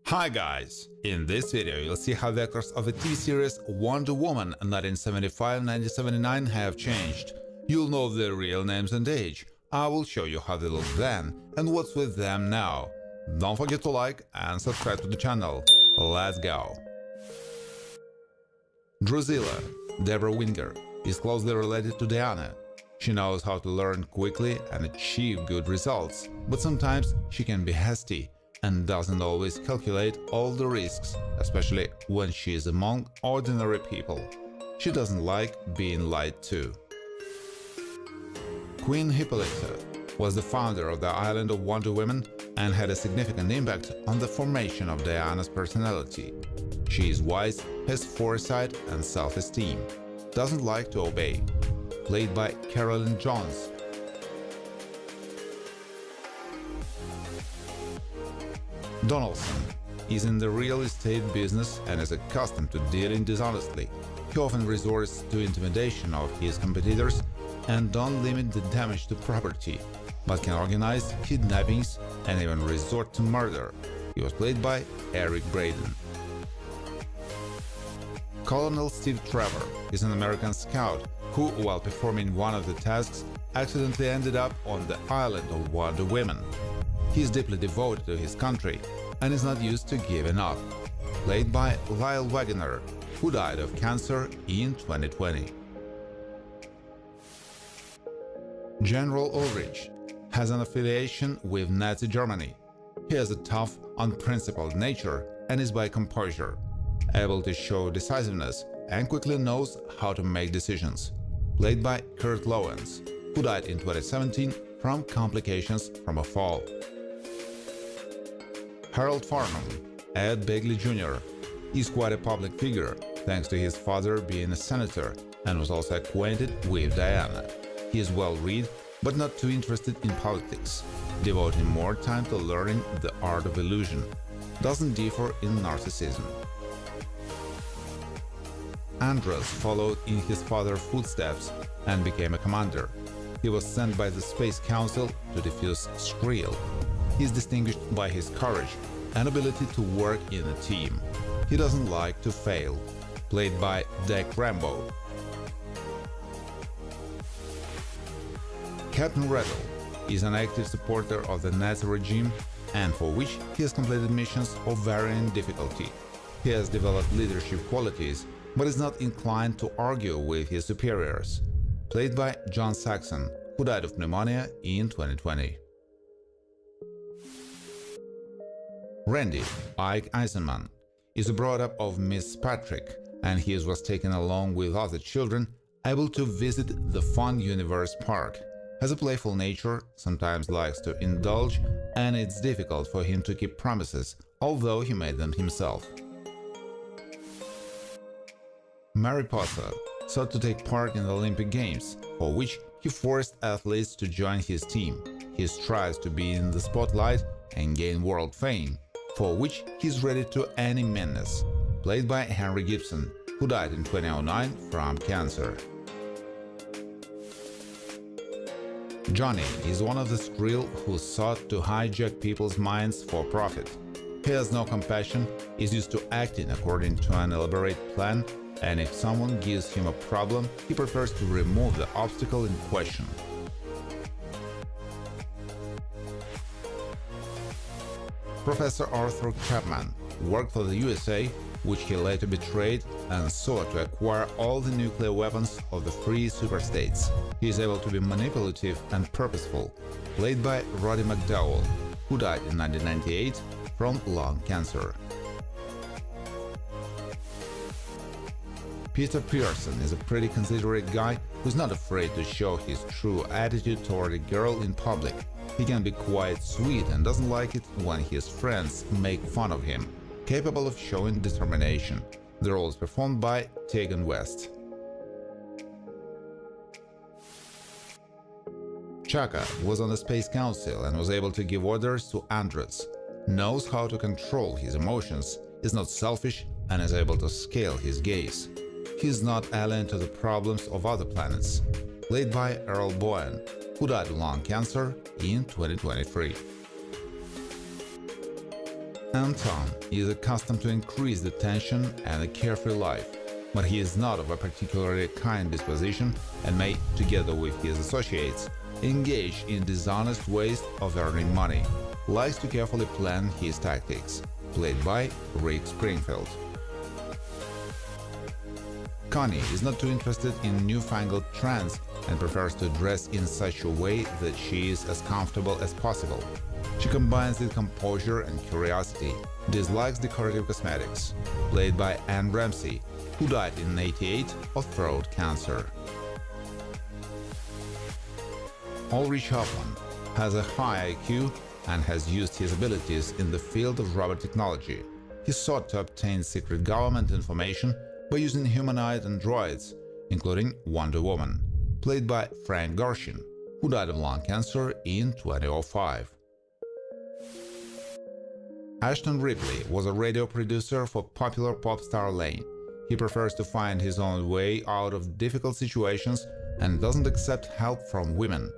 Hi guys! In this video you'll see how the actors of the TV series Wonder Woman 1975-1979 have changed. You'll know their real names and age. I will show you how they looked then and what's with them now. Don't forget to like and subscribe to the channel. Let's go! Drusilla, Deborah Winger, is closely related to Diana. She knows how to learn quickly and achieve good results, but sometimes she can be hasty and doesn't always calculate all the risks, especially when she is among ordinary people. She doesn't like being lied to. Queen Hippolyta was the founder of the island of Wonder Women and had a significant impact on the formation of Diana's personality. She is wise, has foresight and self-esteem, doesn't like to obey. Played by Carolyn Jones. Donaldson is in the real estate business and is accustomed to dealing dishonestly. He often resorts to intimidation of his competitors and don't limit the damage to property, but can organize kidnappings and even resort to murder. He was played by Eric Braeden. Colonel Steve Trevor is an American scout who, while performing one of the tasks, accidentally ended up on the island of Wonder Women. He is deeply devoted to his country and is not used to giving up. Played by Lyle Waggoner, who died of cancer in 2020. General Ulrich has an affiliation with Nazi Germany. He has a tough, unprincipled nature and is by composure, able to show decisiveness and quickly knows how to make decisions. Played by Kurt Lowens, who died in 2017 from complications from a fall. Harold Farnham, Ed Begley Jr., is quite a public figure thanks to his father being a senator and was also acquainted with Diana. He is well-read but not too interested in politics, devoting more time to learning the art of illusion. Doesn't differ in narcissism. Andros followed in his father's footsteps and became a commander. He was sent by the Space Council to defuse Skrill. He is distinguished by his courage and ability to work in a team. He doesn't like to fail. Played by Dak Rambo. Captain Rattle is an active supporter of the Nazi regime and for which he has completed missions of varying difficulty. He has developed leadership qualities but is not inclined to argue with his superiors. Played by John Saxon, who died of pneumonia in 2020. Randy, Ike Eisenman, is a brought-up of Miss Patrick, and he was taken along with other children, able to visit the Fun Universe Park. Has a playful nature, sometimes likes to indulge, and it's difficult for him to keep promises, although he made them himself. Mary Potter sought to take part in the Olympic Games, for which he forced athletes to join his team. He strives to be in the spotlight and gain world fame, for which he's ready to any menace. Played by Henry Gibson, who died in 2009 from cancer. Johnny is one of the Skrill who sought to hijack people's minds for profit. He has no compassion, is used to acting according to an elaborate plan, and if someone gives him a problem, he prefers to remove the obstacle in question. Professor Arthur Chapman worked for the USA, which he later betrayed and sought to acquire all the nuclear weapons of the free superstates. He is able to be manipulative and purposeful, played by Roddy McDowall, who died in 1998 from lung cancer. Peter Pearson is a pretty considerate guy who's not afraid to show his true attitude toward a girl in public. He can be quite sweet and doesn't like it when his friends make fun of him, capable of showing determination. The role is performed by Tegan West. Chaka was on the Space Council and was able to give orders to Andros. Knows how to control his emotions, is not selfish and is able to scale his gaze. He is not alien to the problems of other planets. Played by Earl Bowen, who died of lung cancer in 2023. Anton is accustomed to increase the tension and a carefree life, but he is not of a particularly kind disposition and may, together with his associates, engage in dishonest ways of earning money. Likes to carefully plan his tactics. Played by Rick Springfield. Connie is not too interested in newfangled trends and prefers to dress in such a way that she is as comfortable as possible. She combines with composure and curiosity, dislikes decorative cosmetics. Played by Anne Ramsey, who died in '88 of throat cancer. Ulrich Hoffman has a high IQ and has used his abilities in the field of robot technology. He sought to obtain secret government information by using humanoid androids, including Wonder Woman, played by Frank Gorshin, who died of lung cancer in 2005. Ashton Ripley was a radio producer for popular pop star Lane. He prefers to find his own way out of difficult situations and doesn't accept help from women.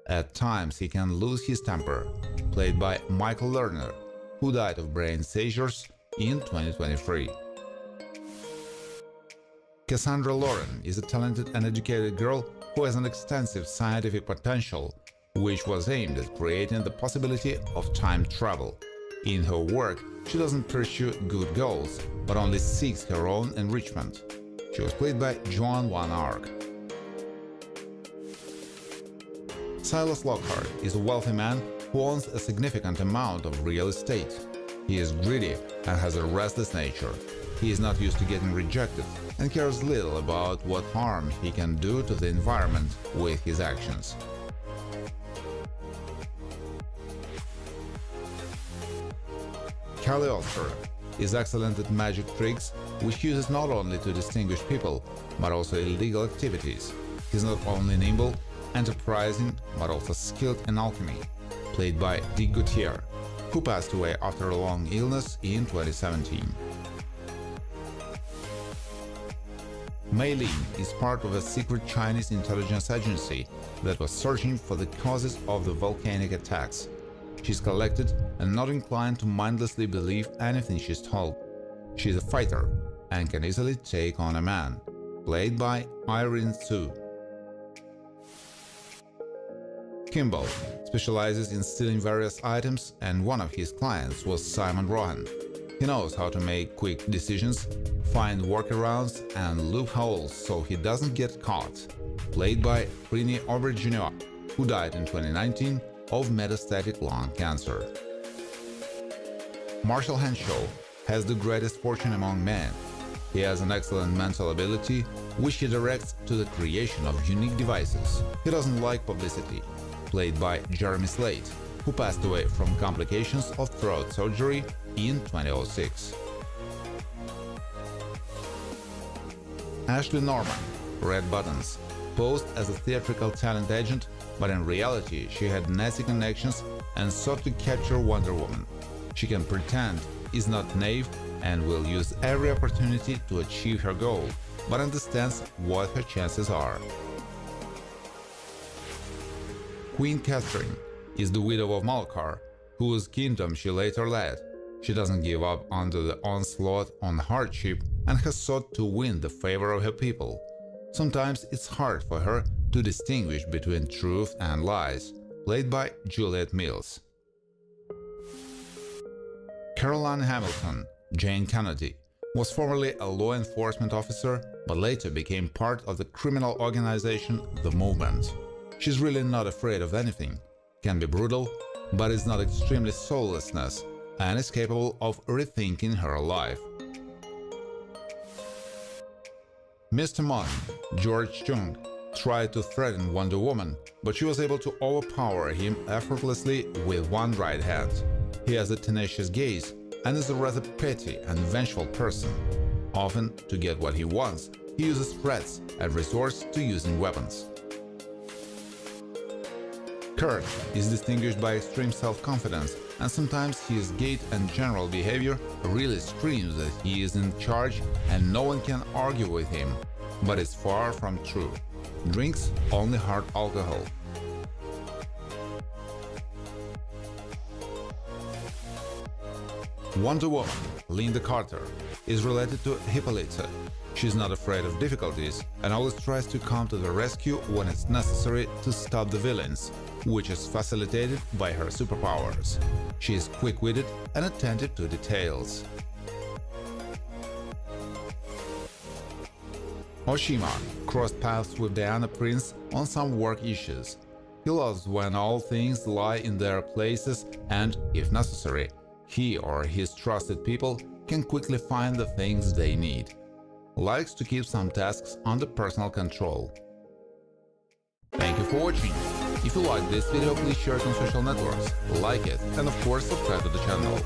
At times he can lose his temper. Played by Michael Lerner, who died of brain seizures in 2023. Cassandra Lauren is a talented and educated girl who has an extensive scientific potential, which was aimed at creating the possibility of time travel. In her work, she doesn't pursue good goals, but only seeks her own enrichment. She was played by Joan Van Ark. Silas Lockhart is a wealthy man who owns a significant amount of real estate. He is greedy and has a restless nature. He is not used to getting rejected and cares little about what harm he can do to the environment with his actions. Kelly Oster is excellent at magic tricks, which he uses not only to distinguish people, but also illegal activities. He's not only nimble, enterprising, but also skilled in alchemy. Played by Dick Gutierrez, who passed away after a long illness in 2017. Mei Lin is part of a secret Chinese intelligence agency that was searching for the causes of the volcanic attacks. She's collected and not inclined to mindlessly believe anything she's told. She's a fighter and can easily take on a man. Played by Irene Tsu. Kimball specializes in stealing various items, and one of his clients was Simon Rohan. He knows how to make quick decisions, find workarounds and loopholes so he doesn't get caught. Played by Rini Auberjonois, who died in 2019 of metastatic lung cancer. Marshall Henshaw has the greatest fortune among men. He has an excellent mental ability, which he directs to the creation of unique devices. He doesn't like publicity. Played by Jeremy Slate, who passed away from complications of throat surgery in 2006. Ashley Norman, Red Buttons, posed as a theatrical talent agent, but in reality she had Nazi connections and sought to capture Wonder Woman. She can pretend, is not naive, and will use every opportunity to achieve her goal, but understands what her chances are. Queen Catherine is the widow of Malkar, whose kingdom she later led. She doesn't give up under the onslaught on hardship and has sought to win the favor of her people. Sometimes it's hard for her to distinguish between truth and lies. Played by Juliet Mills. Caroline Hamilton, Jane Kennedy, was formerly a law enforcement officer, but later became part of the criminal organization The Movement. She's really not afraid of anything, can be brutal, but is not extremely soullessness, and is capable of rethinking her life. Mr. Mon, George Chung, tried to threaten Wonder Woman, but she was able to overpower him effortlessly with one right hand. He has a tenacious gaze and is a rather petty and vengeful person. Often, to get what he wants, he uses threats and resorts to using weapons. Kurt is distinguished by extreme self-confidence, and sometimes his gait and general behavior really screams that he is in charge and no one can argue with him, but it's far from true. Drinks only hard alcohol. Wonder Woman, Linda Carter, is related to Hippolyta. She's not afraid of difficulties and always tries to come to the rescue when it's necessary to stop the villains, which is facilitated by her superpowers. She is quick-witted and attentive to details. Oshima crossed paths with Diana Prince on some work issues. He loves when all things lie in their places and, if necessary, he or his trusted people can quickly find the things they need. Likes to keep some tasks under personal control. Thank you for watching. If you like this video, please share it on social networks, like it, and of course subscribe to the channel.